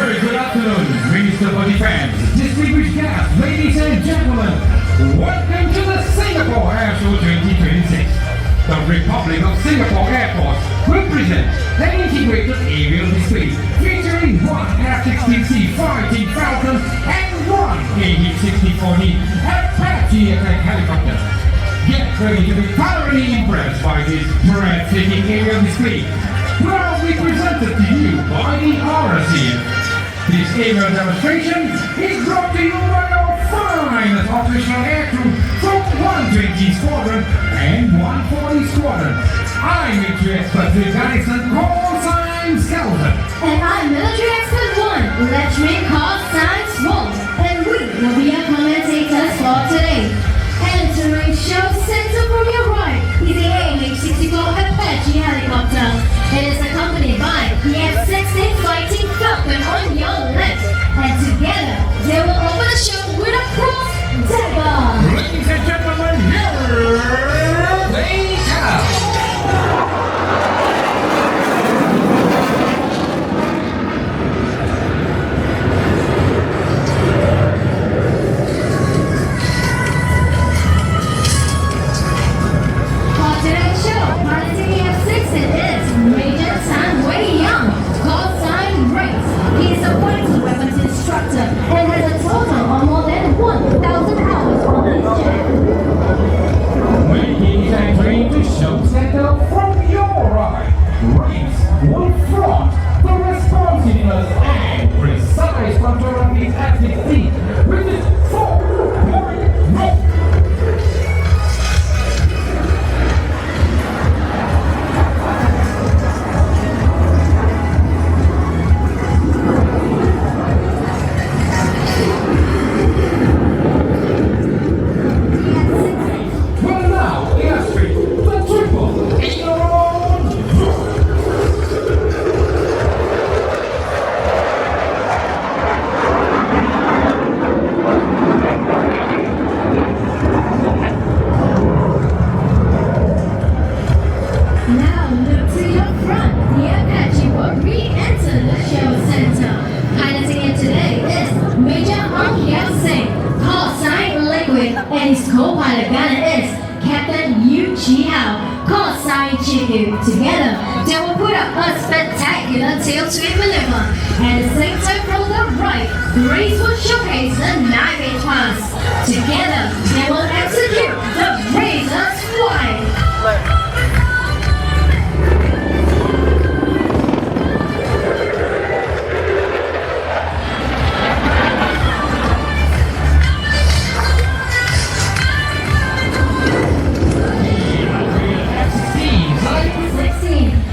Very good afternoon, Minister for Defense, distinguished guests, ladies and gentlemen. Welcome to the Singapore Airshow 2026. The Republic of Singapore Airforce will present an integrated aerial display featuring one F-16C Fighting Falcon and one AH-64D Apache attack helicopter. Get ready to be thoroughly impressed by this breathtaking aerial display, proudly presented to you by the RSAF. This aerial demonstration is brought to you by our finest operational aircrew from 120 Squadron and 140 Squadron. I'm military expert with Garrison call sign Selfie. And I'm military expert 1, Letchman call sign Swole. And we will be your commentators for today. Entering show center from your right is the AH-64 Apache helicopter. It is accompanied by the F-16 Fighting Falcon on your left. And together, they will open the show with a cross dagger. Ladies and gentlemen, here they come. For today's show, piloting the F-16 is Major Tan Wei Young, call sign Race. He is a fighting weapons instructor and has a total of more than 1,000 hours on this jet. Ladies entering the show center from your right, Reese will flaunt the responsiveness and precise control of his F-16 with his 4-point rope. Well now, airspeed, the triple, aileron, Now look to your front. The Apache will re-enter the show center. Piloting it today is Major Ong Yao Sing, call sign Liquid, and his co-pilot gunner is Captain Yu Chi Hao, call sign Chiku. Together, they will put up a spectacular tail sweep maneuver. At the same time from the right, the race will showcase the 9-inch pass. Together, they will execute the Razor's Flight.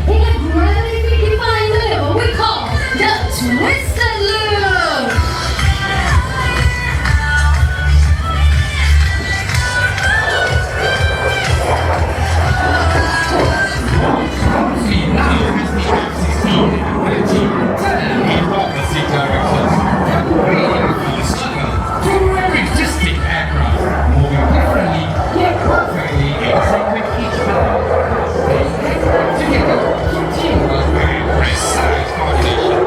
In a gravity defying maneuver we call the Twisted Loop. See now has the F-16 Apache turn in opposite directions. Upgrading from slugger to resisting aircraft, moving differently yet perfectly in sync with each other. They work together to teamwork and precise coordination.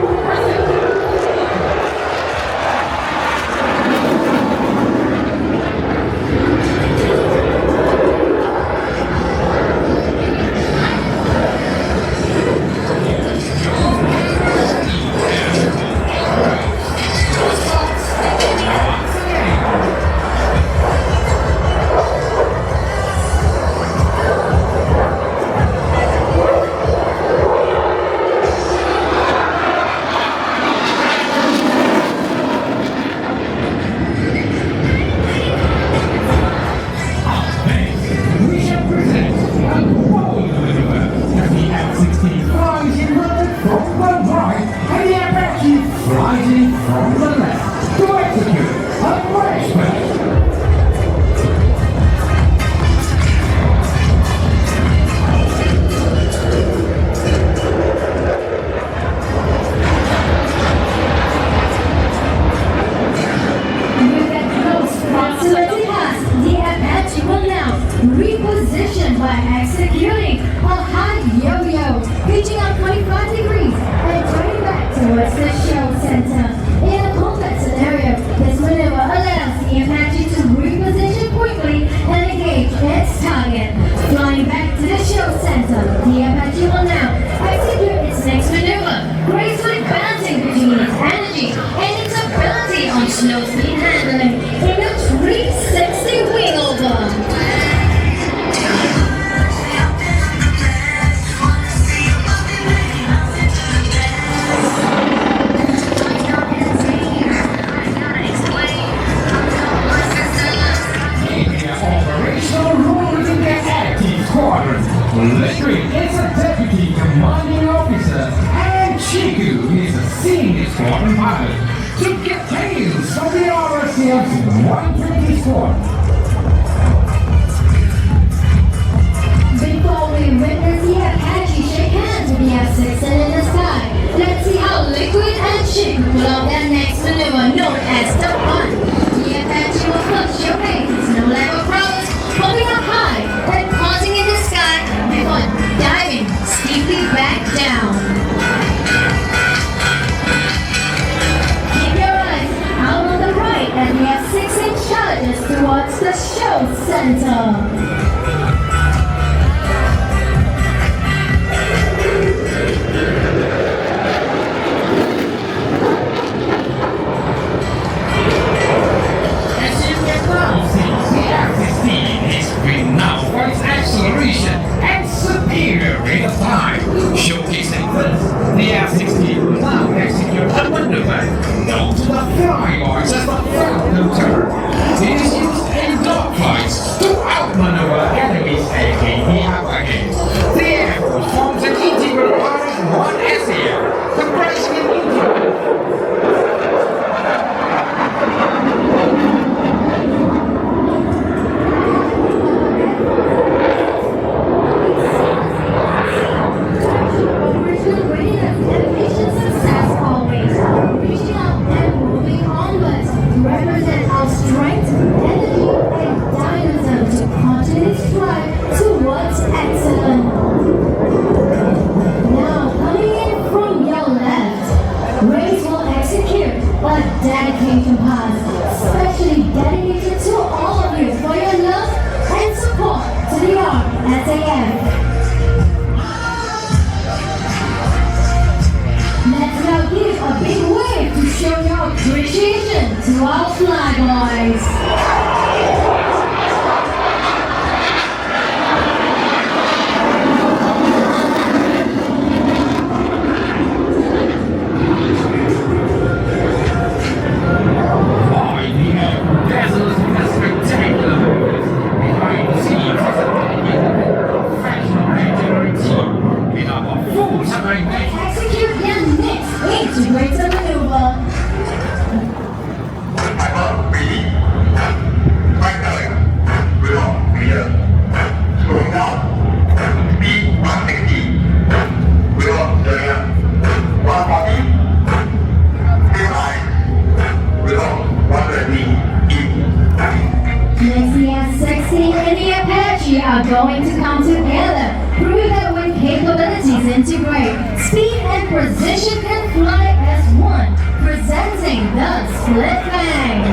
We shall present a bold maneuver as the F-16 flies in front from the right and the Apache flies in from the left to execute a race match. With that close proximity pass, the Apache will now reposition by executing a high yo-yo, pitching up 25 degrees and turning back to towards the show center. In a combat scenario, this maneuver allows the Apache to reposition quickly and engage its target. Flying back to the show center, the Apache will now execute its next maneuver, gracefully balancing between its energy and its ability on slow speed handling in a 360 wing over. Liquid is a deputy commanding officer, and Chiku is a senior squadron pilot. To get tales from the RSAF's 120 squad. Before we witness the Apache shake hands with the F-16 in the sky, let's see how Liquid and Chiku pull off their next maneuver known as the Run. The Apache will first showcase its no-level prowess, popping up high and pausing in the sky before diving steeply back down. Keep your eyes out on the right as the F-16 charges towards the show center. Acceleration and superior rate of time. Showcasing this, the F-16 will now execute a maneuver known to the flying arts as the Falcon turn. It is used in dogfights to outmaneuver enemies taking the upper hand. The Air Force forms an integral part of one SAF, comprising an integral. Represent our strength, energy, and dynamism to continue strive towards excellence. Now, coming in from your left, Race will execute a dedication pass, specially dedicated to all of you for your love and support to the RSAF. Let's now give a big wave to show your appreciation to our flag boys. Execute your next integrated maneuver. The F-16 and the Apache are going to come together, proving that when capabilities integrate, speed and precision can fly as one, presenting the split fang.